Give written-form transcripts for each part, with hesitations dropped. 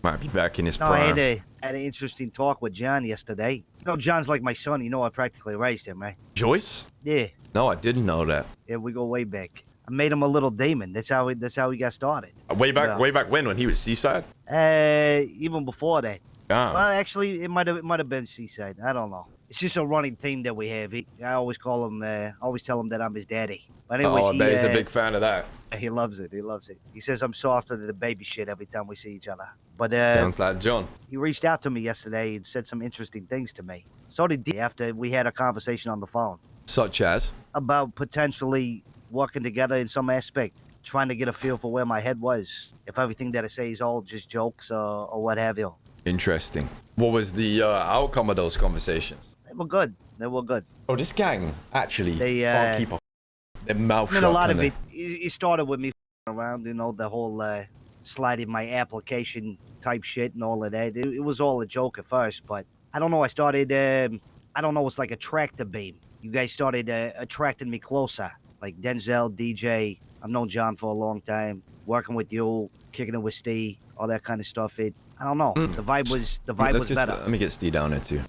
Might be back in his No, I prime. had an interesting talk with John yesterday. You know, John's like my son. You know, I practically raised him, right? Joyce? Yeah. No, I didn't know that. Yeah, we go way back. I made him a little demon. That's how he got started. Way back when he was Seaside? Even before that. Ah. Well, actually, it might have been Seaside. I don't know. It's just a running theme that we have. I always call him. Always tell him that I'm his daddy. But anyways, I bet he's a big fan of that. He loves it. He loves it. He says I'm softer than the baby shit every time we see each other. But Sounds like John. he reached out to me yesterday and said some interesting things to me. So did he after we had a conversation on the phone Such as? about potentially working together in some aspect, trying to get a feel for where my head was. If everything that I say is all just jokes or what have you. Interesting. What was the outcome of those conversations? They were good. They were good. Oh, this gang actually They, can't keep their mouth shut. I mean, a lot of can it started with me around, you know, the whole sliding my application type shit and all of that. It was all a joke at first, but I don't know. I started, I don't know, it's like a tractor beam. You guys started attracting me closer. Like Denzel, DJ, I've known John for a long time. Working with you, kicking it with Steve, all that kind of stuff. I don't know. The vibe was better. Let me get Steve down there too.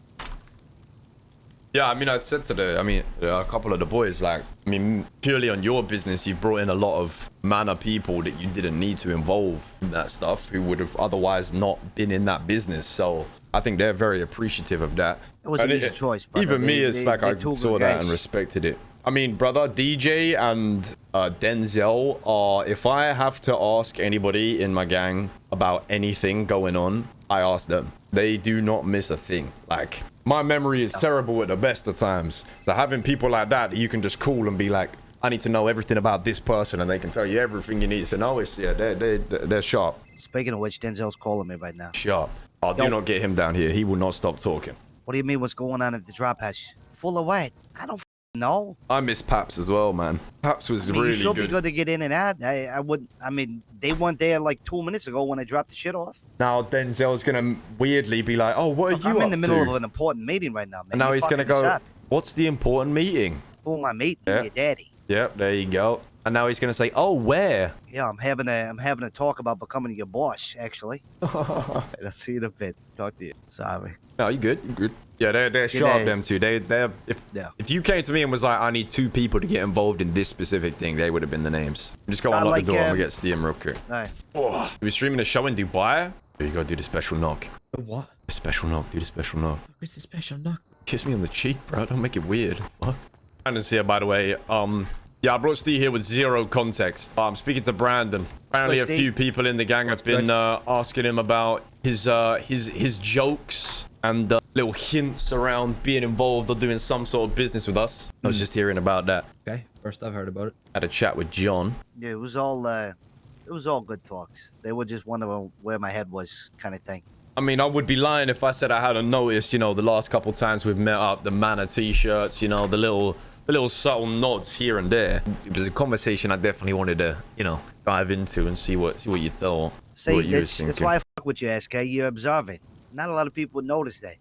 Yeah, I mean, I said to a couple of the boys, like, I mean, purely on your business, you've brought in a lot of Manor people that you didn't need to involve in that stuff, who would have otherwise not been in that business. So I think they're very appreciative of that. It was an easy choice, brother. Even me, it's like I saw that and respected it. I mean, brother, DJ and Denzel are, if I have to ask anybody in my gang about anything going on, I ask them. They do not miss a thing. Like, my memory is terrible at the best of times. So having people like that, you can just call and be like, I need to know everything about this person, and they can tell you everything you need to know. It's, yeah, they're sharp. Speaking of which, Denzel's calling me right now. Sharp. Oh, do not get him down here. He will not stop talking. What do you mean, what's going on at the drop house? Full of what? I don't know. I miss Paps as well, man. Paps was really you should good. be good to get in and out. I mean, they weren't there like 2 minutes ago when I dropped the shit off. Now Denzel's gonna weirdly be like, "Oh, what are you I'm in the middle to? of an important meeting right now, man. And now he's gonna go, "What's the important meeting?" Who am I meeting? Yeah. Your daddy. Yep, there you go. And now he's gonna say, "Oh, where?" Yeah, I'm having a talk about becoming your boss, actually. I'll see you in a bit. Talk to you. Sorry. No, you good? You good? Yeah, they're sharp, them two. If you came to me and was like, I need 2 people to get involved in this specific thing, they would have been the names. Just go unlock the door and we get Steam real quick. Alright. Oh, we're streaming a show in Dubai. You gotta do the special knock. What? The special knock. Do the special knock. Where's the special knock? Kiss me on the cheek, bro. Don't make it weird. Fuck. Brandon's here, by the way. Yeah, I brought Steve here with 0 context. I'm speaking to Brandon. Apparently, a few people in the gang have been asking him about his jokes and little hints around being involved or doing some sort of business with us. I was just hearing about that. Okay, first I've heard about it. Had a chat with John. Yeah, it was all good talks. They were just wondering where my head was, kind of thing. I mean, I would be lying if I said I hadn't noticed, you know, the last couple times we've met up, the Manor t-shirts, you know, the little subtle nods here and there. It was a conversation I definitely wanted to, you know, dive into and see what you thought. See, that's why I fuck with you, SK. You're observant. Not a lot of people would notice that.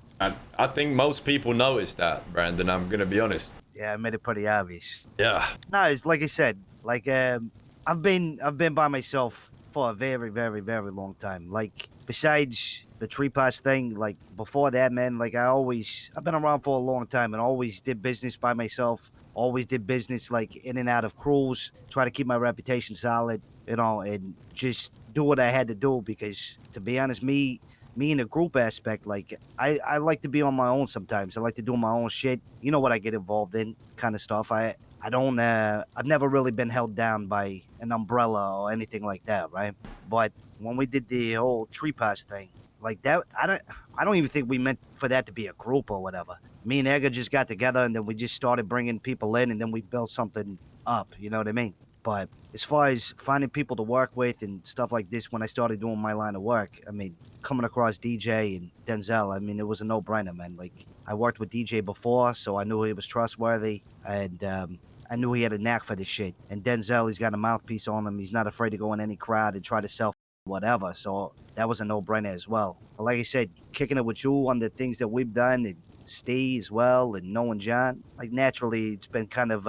I think most people notice that, Brandon. I'm gonna be honest. Yeah, I made it pretty obvious. Yeah. No, it's like I said. Like I've been by myself for a very, very, very long time. Like besides the tree pass thing, like before that, man. Like I've been around for a long time and always did business by myself. Always did business like in and out of crews. Try to keep my reputation solid, you know, and just do what I had to do because, to be honest, me in a group aspect, like I like to be on my own sometimes. I like to do my own shit. You know what I get involved in, kind of stuff. I don't. I've never really been held down by an umbrella or anything like that, right? But when we did the whole tree pass thing, like that, I don't even think we meant for that to be a group or whatever. Me and Edgar just got together and then we just started bringing people in and then we built something up. You know what I mean? But as far as finding people to work with and stuff like this, when I started doing my line of work, I mean, coming across DJ and Denzel, I mean, it was a no-brainer, man. Like, I worked with DJ before, so I knew he was trustworthy, and I knew he had a knack for this shit. And Denzel, he's got a mouthpiece on him. He's not afraid to go in any crowd and try to sell whatever, so that was a no-brainer as well. But like I said, kicking it with you on the things that we've done, and Steve as well, and knowing John, like, naturally, it's been kind of,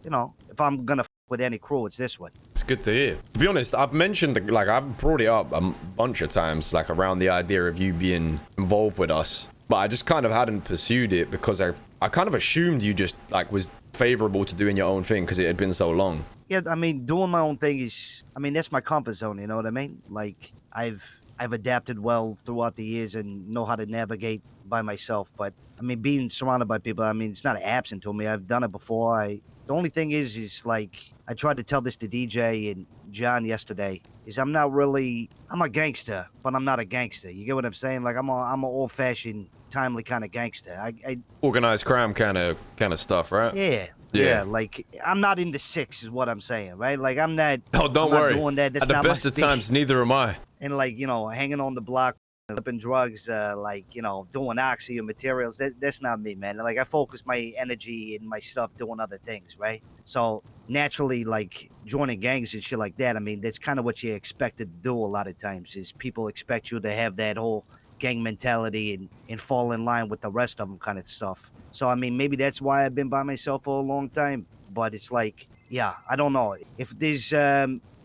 you know, if I'm gonna with any crew, it's this one. It's good to hear. To be honest, I've mentioned, like, I've brought it up a bunch of times, like, around the idea of you being involved with us. But I just kind of hadn't pursued it because I kind of assumed you just, like, was favorable to doing your own thing because it had been so long. Yeah, I mean, doing my own thing is, I mean, that's my comfort zone, you know what I mean? Like, I've adapted well throughout the years and know how to navigate by myself. But, I mean, being surrounded by people, I mean, it's not absent to me. I've done it before. The only thing is like, I tried to tell this to DJ and John yesterday, is I'm a gangster, but I'm not a gangster. You get what I'm saying? Like, I'm an old-fashioned, timely kind of gangster. Organized crime kind of stuff, right? Yeah, like, I'm not into six is what I'm saying, right? Like, I'm not... Oh, don't worry. Doing that. That's At the not best my of times, neither am I. And, like, you know, hanging on the block, flipping drugs, like, you know, doing oxy and materials, that's not me, man. Like, I focus my energy and my stuff doing other things, right? So, naturally, like, joining gangs and shit like that, I mean, that's kind of what you're expected to do a lot of times, is people expect you to have that whole gang mentality and fall in line with the rest of them kind of stuff. So, I mean, maybe that's why I've been by myself for a long time. But it's like, yeah, I don't know. If there's,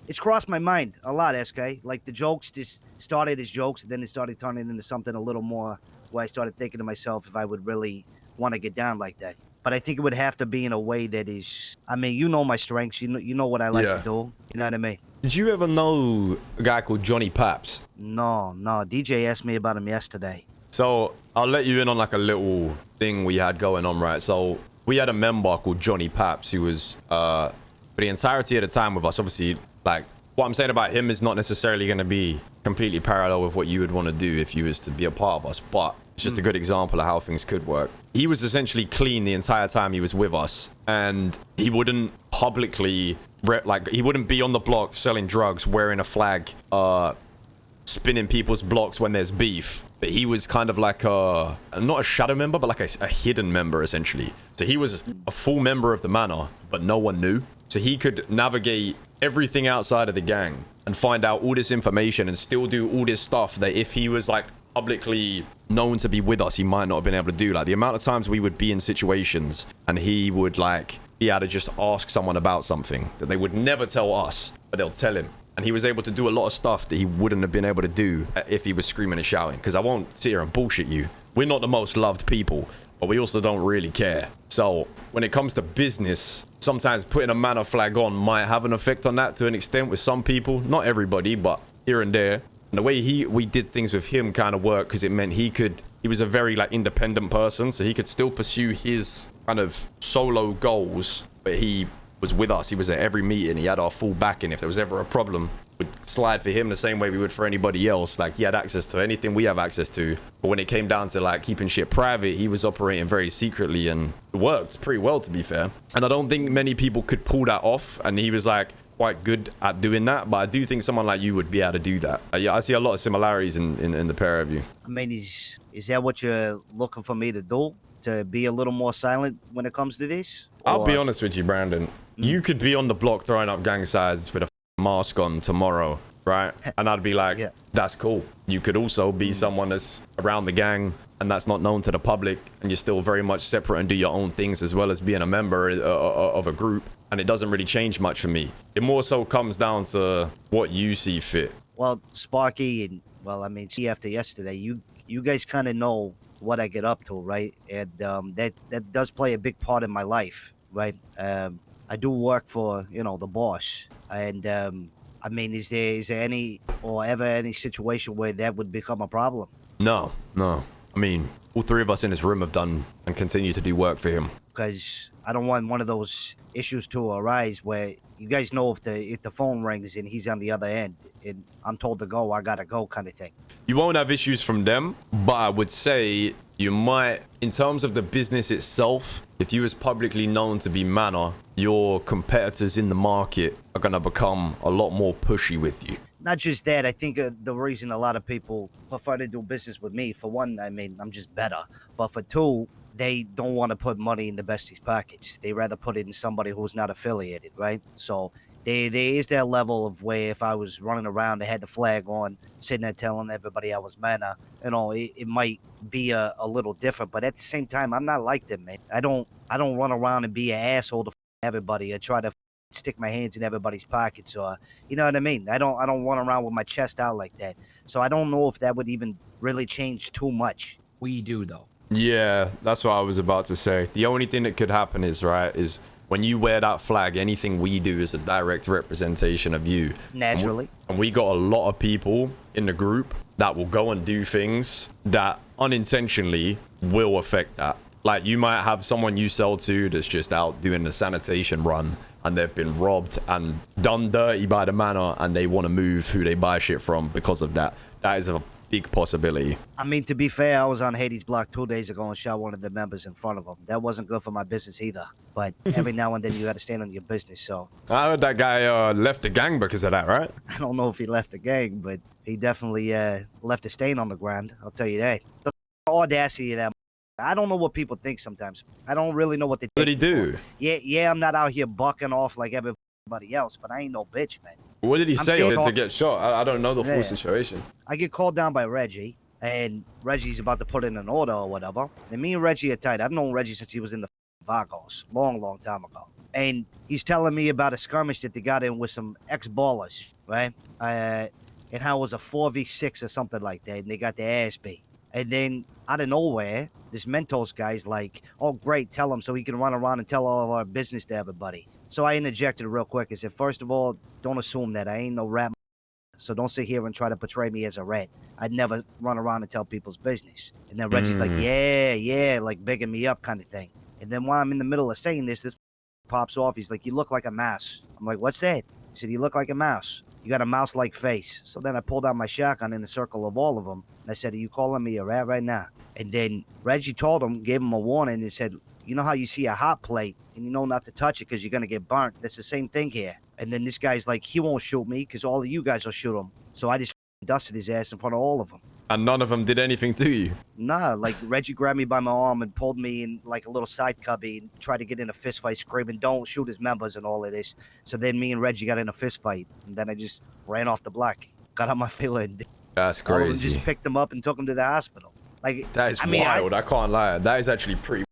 it's crossed my mind a lot, SK. Like, the jokes just started as jokes, and then it started turning into something a little more where I started thinking to myself if I would really want to get down like that. But I think it would have to be in a way that is, I mean, you know my strengths. You know what I like to do. You know what I mean? Did you ever know a guy called Johnny Paps? No. DJ asked me about him yesterday. So I'll let you in on like a little thing we had going on, right? So we had a member called Johnny Paps who was for the entirety of the time with us. Obviously, like, what I'm saying about him is not necessarily going to be completely parallel with what you would want to do if you was to be a part of us, but it's just a good example of how things could work. He was essentially clean the entire time he was with us, and he wouldn't publicly, like, he wouldn't be on the block selling drugs, wearing a flag, spinning people's blocks when there's beef. But he was kind of like not a shadow member, but like a hidden member, essentially. So he was a full member of the Manor, but no one knew. So he could navigate everything outside of the gang and find out all this information and still do all this stuff that if he was like publicly known to be with us, he might not have been able to do. Like, the amount of times we would be in situations and he would like be able to just ask someone about something that they would never tell us, but they'll tell him. And he was able to do a lot of stuff that he wouldn't have been able to do if he was screaming and shouting. Because I won't sit here and bullshit you. We're not the most loved people, but we also don't really care. So when it comes to business, sometimes putting a Manor flag on might have an effect on that to an extent with some people. Not everybody, but here and there. And the way we did things with him kind of worked because it meant he was a very like independent person. So he could still pursue his kind of solo goals, but he was with us. He was at every meeting. He had our full backing. If there was ever a problem, we'd slide for him the same way we would for anybody else. Like, he had access to anything we have access to. But when it came down to like keeping shit private, he was operating very secretly, and it worked pretty well, to be fair. And I don't think many people could pull that off, and he was like quite good at doing that. But I do think someone like you would be able to do that. Yeah, I see a lot of similarities in the pair of you. I mean, is that what you're looking for me to do? To be a little more silent when it comes to this? I'll be honest with you, Brandon. You could be on the block throwing up gang signs with a mask on tomorrow, right? And I'd be like, yeah, that's cool. You could also be someone that's around the gang and that's not known to the public, and you're still very much separate and do your own things as well as being a member of a group. And it doesn't really change much for me. It more so comes down to what you see fit. Well, Sparky, and well, I mean, see, after yesterday, you guys kind of know what I get up to, right? And that does play a big part in my life, right? I do work for, you know, the boss, and I mean, is there any or ever any situation where that would become a problem? No. I mean, all three of us in this room have done and continue to do work for him. Because I don't want one of those issues to arise where you guys know if the phone rings and he's on the other end and I'm told to go, I gotta go, kind of thing. You won't have issues from them, but I would say you might, in terms of the business itself, if you was publicly known to be Manor, your competitors in the market are gonna become a lot more pushy with you. Not just that, I think the reason a lot of people prefer to do business with me, for one, I mean, I'm just better. But for two, they don't want to put money in the bestie's pockets. They rather put it in somebody who's not affiliated, right? So there is that level of where if I was running around and had the flag on, sitting there telling everybody I was Manor, you know, it might be a little different. But at the same time, I'm not like them, man. I don't run around and be an asshole to everybody or try to stick my hands in everybody's pockets, or you know what I mean. I don't run around with my chest out like that. So I don't know if that would even really change too much. We do though. Yeah, that's what I was about to say. The only thing that could happen is when you wear that flag, anything we do is a direct representation of you. Naturally. And we got a lot of people in the group that will go and do things that unintentionally will affect that. Like, you might have someone you sell to that's just out doing the sanitation run, and they've been robbed and done dirty by the Manor, and they want to move who they buy shit from because of that. That is a big possibility. I mean, to be fair, I was on Hades' block 2 days ago and shot one of the members in front of him. That wasn't good for my business either. But every now and then you got to stand on your business, so. I heard that guy left the gang because of that, right? I don't know if he left the gang, but he definitely left a stain on the ground. I'll tell you that. The audacity of that. I don't know what people think sometimes. I don't really know what they think. What did he do? Yeah, I'm not out here bucking off like everybody else, but I ain't no bitch, man. What did he say to get shot? I don't know the full situation. I get called down by Reggie, and Reggie's about to put in an order or whatever. And me and Reggie are tight. I've known Reggie since he was in the Vagos, long time ago. And he's telling me about a skirmish that they got in with some ex-ballers, right? And how it was a 4v6 or something like that, and they got their ass beat. And then out of nowhere, this Mentos guy's like, oh, great, tell him so he can run around and tell all of our business to everybody. So I interjected real quick and said, first of all, don't assume that. I ain't no rat. So don't sit here and try to portray me as a rat. I'd never run around and tell people's business. And then Reggie's like, yeah, like bigging me up kind of thing. And then while I'm in the middle of saying this pops off. He's like, you look like a mouse. I'm like, what's that? He said, you look like a mouse. You got a mouse-like face. So then I pulled out my shotgun in the circle of all of them. And I said, are you calling me a rat right now? And then Reggie told him, gave him a warning, and said, you know how you see a hot plate and you know not to touch it because you're going to get burnt? That's the same thing here. And then this guy's like, he won't shoot me because all of you guys will shoot him. So I just dusted his ass in front of all of them. And none of them did anything to you? Nah, like Reggie grabbed me by my arm and pulled me in like a little side cubby and tried to get in a fist fight, screaming, don't shoot his members and all of this. So then me and Reggie got in a fist fight. And then I just ran off the block, got on my feeling. That's crazy. All of them just picked him up and took him to the hospital. Like, that is wild. I can't lie. That is actually pretty.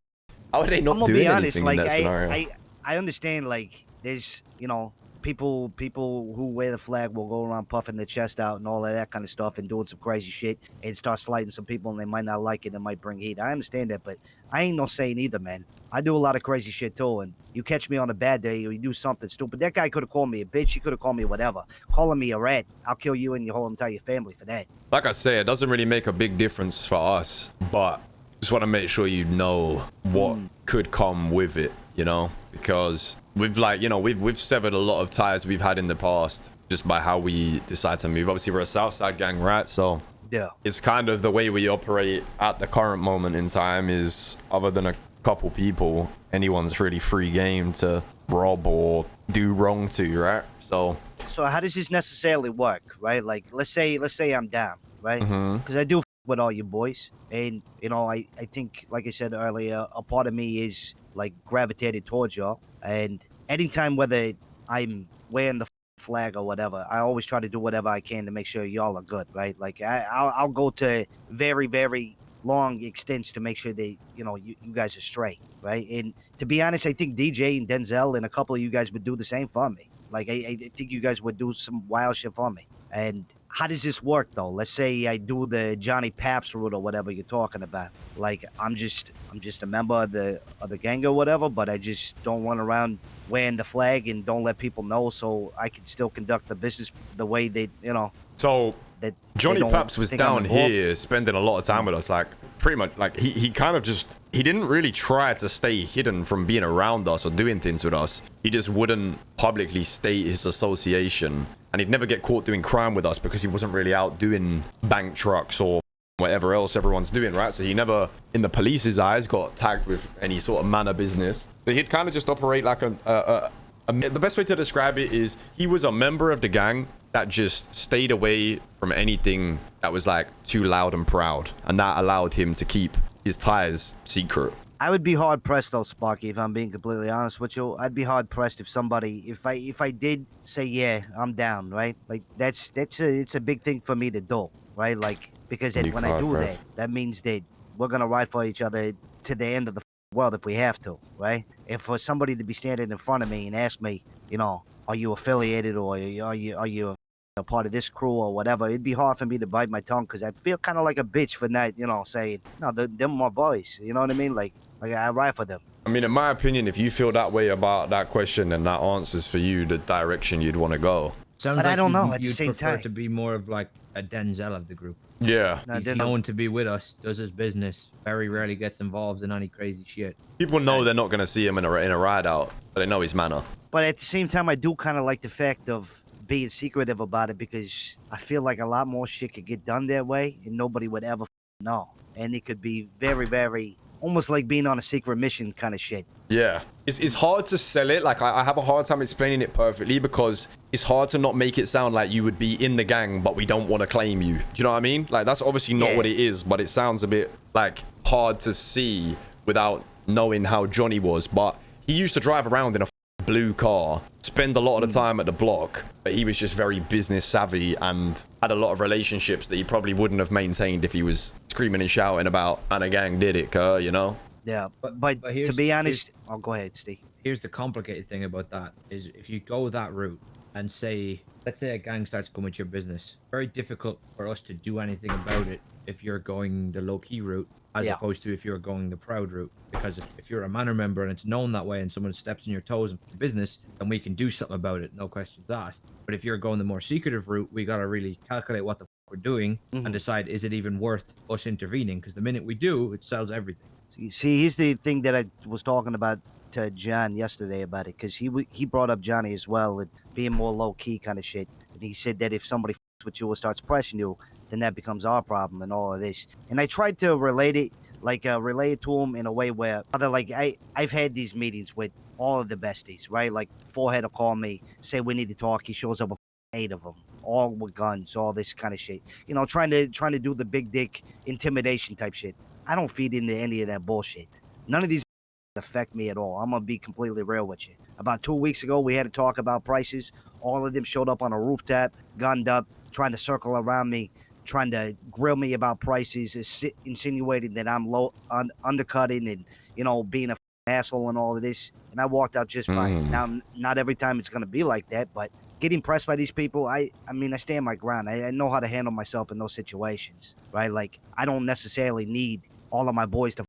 How would they not do anything in that scenario? I understand, like, there's, you know, people who wear the flag will go around puffing their chest out and all of that kind of stuff and doing some crazy shit and start slighting some people and they might not like it and might bring heat. I understand that, but I ain't no saint either, man. I do a lot of crazy shit too, and you catch me on a bad day or you do something stupid. That guy could have called me a bitch. He could have called me whatever. Calling me a rat, I'll kill you and your whole entire family for that. Like I say, it doesn't really make a big difference for us, but just want to make sure you know what could come with it, you know, because we've we've severed a lot of ties we've had in the past just by how we decide to move. Obviously, we're a Southside gang, right? So yeah, it's kind of the way we operate at the current moment in time is, other than a couple people, anyone's really free game to rob or do wrong to, right? So how does this necessarily work, right? Like, let's say I'm down, right? Because I do with all you boys, and you know, I think, like I said earlier, a part of me is like gravitated towards y'all, and anytime whether I'm wearing the flag or whatever, I always try to do whatever I can to make sure y'all are good, right? Like I'll go to very, very long extents to make sure they, you know, you guys are straight, right? And to be honest, I think DJ and Denzel and a couple of you guys would do the same for me. Like I think you guys would do some wild shit for me. And how does this work though? Let's say I do the Johnny Paps route or whatever you're talking about. Like I'm just a member of the gang or whatever, but I just don't run around wearing the flag and don't let people know, so I can still conduct the business the way they, you know. So that Johnny Paps was down here spending a lot of time with us, like pretty much like he kind of just, he didn't really try to stay hidden from being around us or doing things with us. He just wouldn't publicly state his association, and he'd never get caught doing crime with us because he wasn't really out doing bank trucks or whatever else everyone's doing, right? So he never, in the police's eyes, got tagged with any sort of manner business. So he'd kind of just operate like the best way to describe it is he was a member of the gang that just stayed away from anything that was like too loud and proud, and that allowed him to keep his ties secret. I would be hard pressed though, Sparky, if I'm being completely honest with you. I'd be hard pressed if somebody, if I did say, yeah, I'm down, right? Like it's a big thing for me to do, right? Like, because when I do that, that means that we're gonna ride for each other to the end of the world if we have to, right? And for somebody to be standing in front of me and ask me, you know, are you affiliated or are you a part of this crew or whatever. It'd be hard for me to bite my tongue because I'd feel kind of like a bitch for not, you know, saying, no, they're my boys. You know what I mean? Like I ride for them. I mean, in my opinion, if you feel that way about that question, then that answers for you the direction you'd want to go. Sounds But like I don't know, at the you'd same prefer time. to be more of like a Denzel of the group. Yeah. No, He's they're known to be with us, does his business, very rarely gets involved in any crazy shit. People know they're not going to see him in a ride out, but they know his manner. But at the same time, I do kind of like the fact of being secretive about it because I feel like a lot more shit could get done that way and nobody would ever know. And it could be very, very, almost like being on a secret mission kind of shit. Yeah. It's hard to sell it. Like, I have a hard time explaining it perfectly because it's hard to not make it sound like you would be in the gang, but we don't want to claim you. Do you know what I mean? Like, that's obviously not what it is, but it sounds a bit, like, hard to see without knowing how Johnny was. But he used to drive around in a blue car, spend a lot of the time at the block, but he was just very business savvy and had a lot of relationships that he probably wouldn't have maintained if he was screaming and shouting about, and a gang did it, you know? Yeah, but to be honest, oh, go ahead, Steve. Here's the complicated thing about that is if you go that route and say, let's say a gang starts coming to your business, very difficult for us to do anything about it if you're going the low-key route as opposed to if you're going the proud route. Because if you're a Manor member and it's known that way and someone steps on your toes in business, then we can do something about it, no questions asked. But if you're going the more secretive route, we got to really calculate what the we're doing and decide, is it even worth us intervening? Because the minute we do, it sells everything. See, here's the thing that I was talking about to John yesterday about it, because he brought up Johnny as well, and being more low-key kind of shit. And he said that if somebody with you or starts pressing you, then that becomes our problem and all of this. And I tried to relate it to him in a way where, like, I've had these meetings with all of the besties, right? Like, Forehead will call me, say we need to talk. He shows up with 8 of them, all with guns, all this kind of shit. You know, trying to do the big dick intimidation type shit. I don't feed into any of that bullshit. None of these affect me at all. I'm gonna be completely real with you. About 2 weeks ago, we had to talk about prices. All of them showed up on a rooftop, gunned up, trying to circle around me, trying to grill me about prices, insinuating that I'm undercutting and, you know, being a asshole and all of this. And I walked out just fine. Now, not every time it's gonna be like that, but getting pressed by these people, I mean, I stand my ground. I know how to handle myself in those situations, right? Like, I don't necessarily need all of my boys to,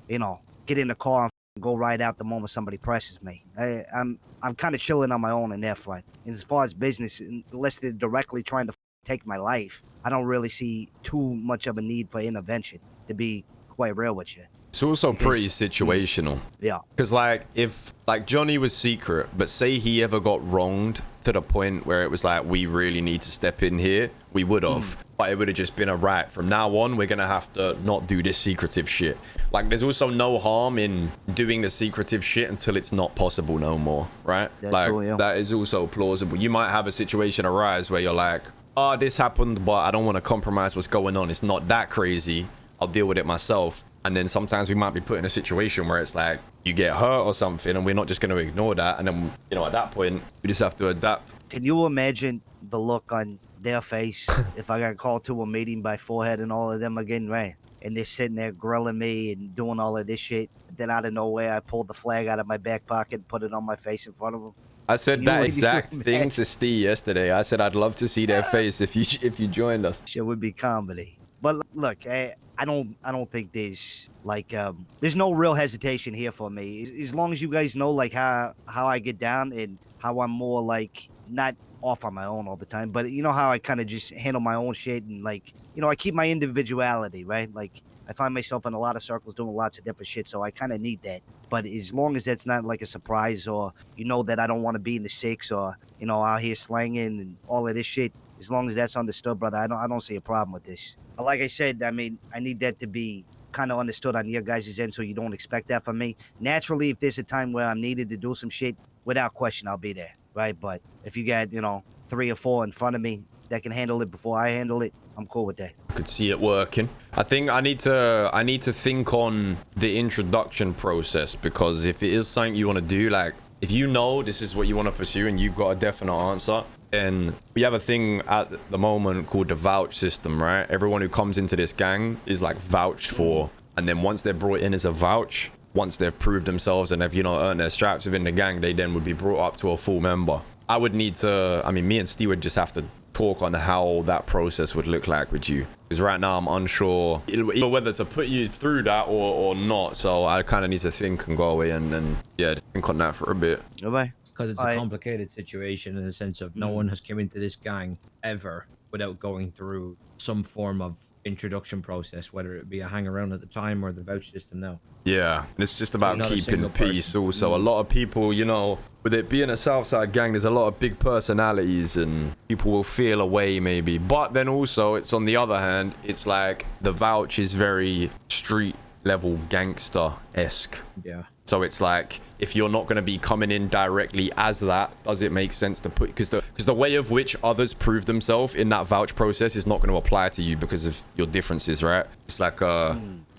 you know, get in the car and go right out the moment somebody presses me. I'm kind of chilling on my own in that front. And as far as business, unless they're directly trying to take my life, I don't really see too much of a need for intervention, to be quite real with you. It's also pretty situational. Yeah. Because, like, if, like, Johnny was secret, but say he ever got wronged to the point where it was like, we really need to step in here, we would have. But it would have just been a right. From now on, we're going to have to not do this secretive shit. Like, there's also no harm in doing the secretive shit until it's not possible no more, right? That's like, true, yeah. that is also plausible. You might have a situation arise where you're like, oh, this happened, but I don't want to compromise what's going on. It's not that crazy. I'll deal with it myself. And then sometimes we might be put in a situation where it's like you get hurt or something and we're not just going to ignore that. And then, you know, at that point, we just have to adapt. Can you imagine the look on their face if I got called to a meeting by Forehead and all of them again, right? And they're sitting there grilling me and doing all of this shit. Then out of nowhere, I pulled the flag out of my back pocket and put it on my face in front of them. I said that exact thing to Steve yesterday. I said I'd love to see their face if you joined us. Shit would be comedy. But look, I don't think there's like there's no real hesitation here for me. As long as you guys know like how I get down and how I'm more like not off on my own all the time, but you know how I kind of just handle my own shit and like, you know, I keep my individuality, right? Like I find myself in a lot of circles doing lots of different shit, so I kind of need that. But as long as that's not like a surprise or you know that I don't want to be in the six or, you know, out here slanging and all of this shit, as long as that's understood, brother, I don't see a problem with this. But like I said, I mean, I need that to be kind of understood on your guys' end so you don't expect that from me. Naturally, if there's a time where I'm needed to do some shit, without question, I'll be there, right? But if you got, you know, 3 or 4 in front of me that can handle it before I handle it, I'm cool with that. I could see it working. I think I need to think on the introduction process, because if it is something you want to do, like if you know this is what you want to pursue and you've got a definite answer, then we have a thing at the moment called the Vouch system, right? Everyone who comes into this gang is like vouched for, and then once they're brought in as a vouch, once they've proved themselves and they've, you know, earned their stripes within the gang, they then would be brought up to a full member. I would need to, I mean, me and Steve would just have to talk on how that process would look like with you, because right now I'm unsure whether to put you through that or not. So I kind of need to think and go away and yeah, think on that for a bit. Goodbye. Because it's a complicated situation in the sense of no one has come into this gang ever without going through some form of introduction process, whether it be a hang around at the time or the vouch system now. Yeah, and it's just about Not a keeping single peace. person. Also, a lot of people, you know, with it being a Southside gang, there's a lot of big personalities and people will feel away maybe. But then also, it's on the other hand, it's like the Vouch is very street level gangster-esque. Yeah. So it's like, if you're not going to be coming in directly as that, does it make sense to put, because the way of which others prove themselves in that Vouch process is not going to apply to you because of your differences, right? It's like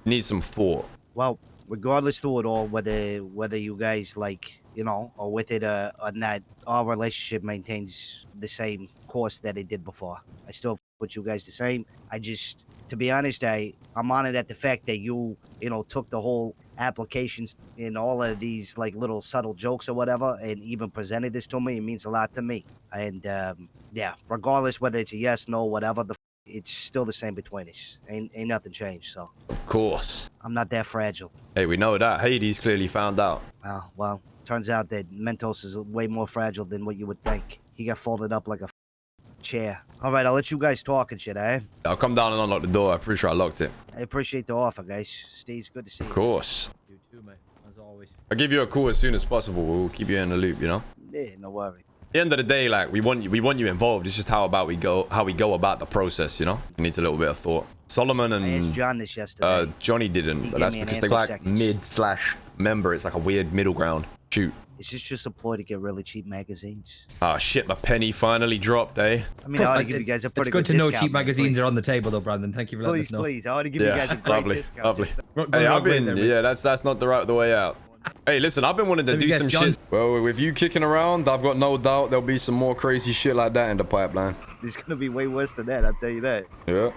needs some thought. Well, regardless to it all, whether you guys like, you know, or with it or not, our relationship maintains the same course that it did before. I still with you guys the same. I just, to be honest, I'm honored at the fact that you know, took the whole applications in all of these like little subtle jokes or whatever and even presented this to me. It means a lot to me. And yeah, regardless whether it's a yes, no, whatever, it's still the same between us. Ain't nothing changed. So Of course. I'm not that fragile. Hey, we know that. Hades clearly found out. Well, turns out that Mentos is way more fragile than what you would think. He got folded up like a chair. All right, I'll let you guys talk and shit, eh? I'll come down and unlock the door. I'm pretty sure I locked it. I appreciate the offer, guys. Steve's good to see you. Of course. You too, mate. As always. I'll give you a call as soon as possible. We'll keep you in the loop, you know? Yeah, no worry. At the end of the day, like, we want you involved. It's just how we go about the process, you know? It needs a little bit of thought. Solomon I asked and John this yesterday. Johnny didn't, He but gave that's me an because they answer like seconds. mid/member. It's like a weird middle ground. Shoot. It's just a ploy to get really cheap magazines. Oh shit, the penny finally dropped, eh? I mean, I ought to give you guys a pretty It's good to know discount, cheap man, magazines please. are on the table, though, Brandon. Thank you for letting us know. Please, I ought to give you guys a great lovely, discount. lovely. Run Hey, the I've way been, there, mate. yeah, that's not the way out. Hey, listen, I've been wanting to Let me do guess, some John. shit. Well, with you kicking around, I've got no doubt there'll be some more crazy shit like that in the pipeline. It's gonna be way worse than that, I'll tell you that. Yeah.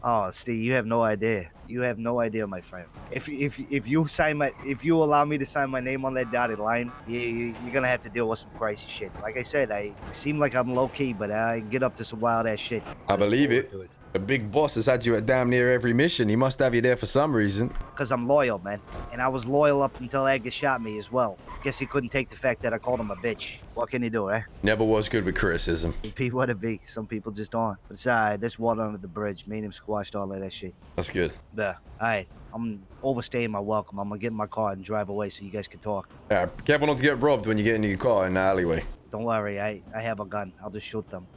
Oh, Steve, you have no idea. You have no idea, my friend. If you allow me to sign my name on that dotted line, you're gonna have to deal with some crazy shit. Like I said, I seem like I'm low key, but I get up to some wild ass shit. I believe it. The big boss has had you at damn near every mission. He must have you there for some reason. Cause I'm loyal, man, and I was loyal up until Edgar shot me as well. Guess he couldn't take the fact that I called him a bitch. What can he do, eh? Never was good with criticism. It be what it be. Some people just aren't. But it's alright. There's water under the bridge. Me and him squashed all of that shit. That's good. Yeah. Alright. I'm overstaying my welcome. I'm gonna get in my car and drive away so you guys can talk. Yeah, careful not to get robbed when you get into your car in the alleyway. Don't worry. I have a gun. I'll just shoot them.